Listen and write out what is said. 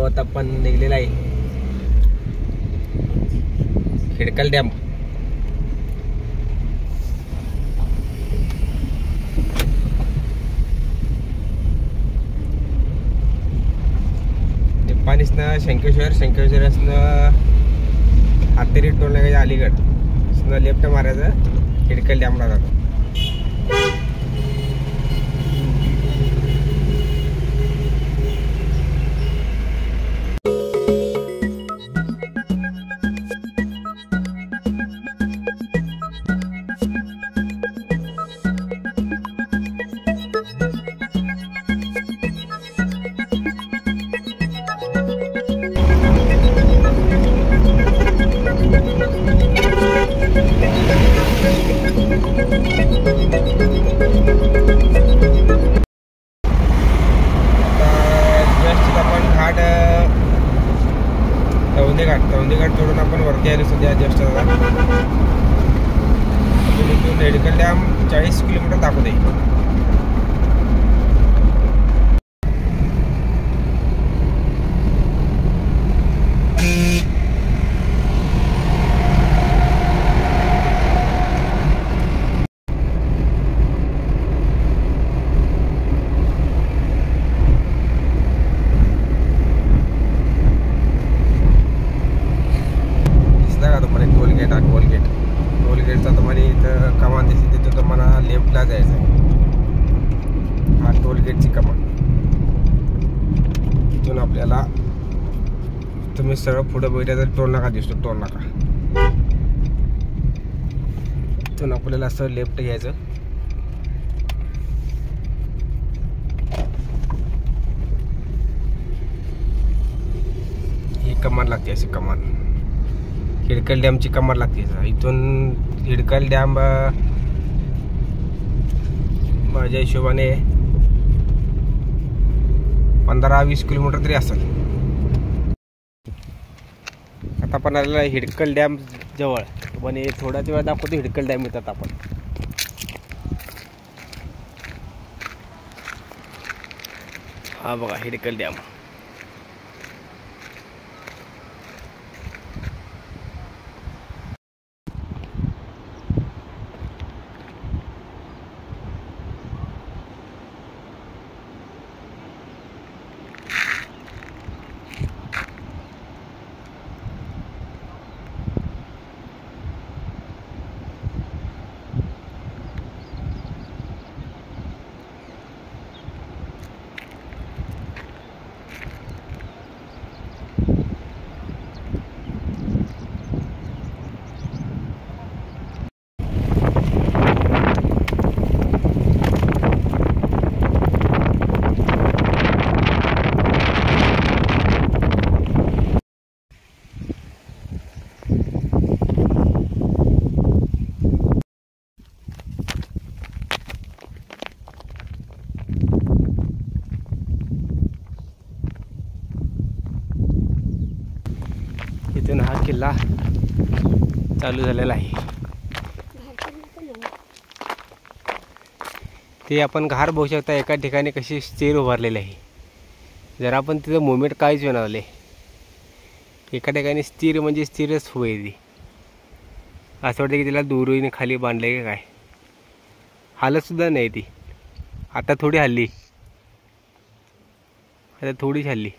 गावात आपण निघलेला आहे खिडकल डॅम। निप्पाणीसनं शंकेश्वरसनं हातेरी टोल नाक्याच्या अलीगड लेफ्ट मारायचं खिडकल डॅमला जातो। तवंदीघाट जोडून आपण वरती आलो सध्या जस्ट। इथून खिडकल डॅम 40 किलोमीटर दाखवते। टोलगेटचा तुम्हाला इथं कमान दिसते, तिथून तुम्हाला लेफ्टला जायचं आहे। हा टोलगेटची कमान। इथून आपल्याला तुम्ही सरळ पुढे बघितलं तर टोल नाका दिसतो, टोल नाका। इथून आपल्याला असं लेफ्ट घ्यायचं। ही कमान लागते, अशी कमान खिडकल डॅमची कमान लागते। इथून खिडकल डॅम माझ्या हिशोबाने 15-20 किलोमीटर तरी असेल। आता आपण आलेला खिडकल डॅम जवळ, पण थोड्याच वेळ दाखवतो खिडकल डॅम येतात आपण। हा बघा खिडकल डॅम। इथून हा किल्ला चालू झालेला आहे। ते आपण घार बघू शकता, एका ठिकाणी कशी स्थिर उभारलेली आहे। जर आपण तिथं मुवमेंट काहीच बनवले, एका ठिकाणी स्थिर म्हणजे स्थिरच होईल। असं वाटतं की तिला दोरीने खाली बांधले की काय, हालत सुद्धा नाही ती। आता थोडी हल्ली, आता थोडीच हल्ली।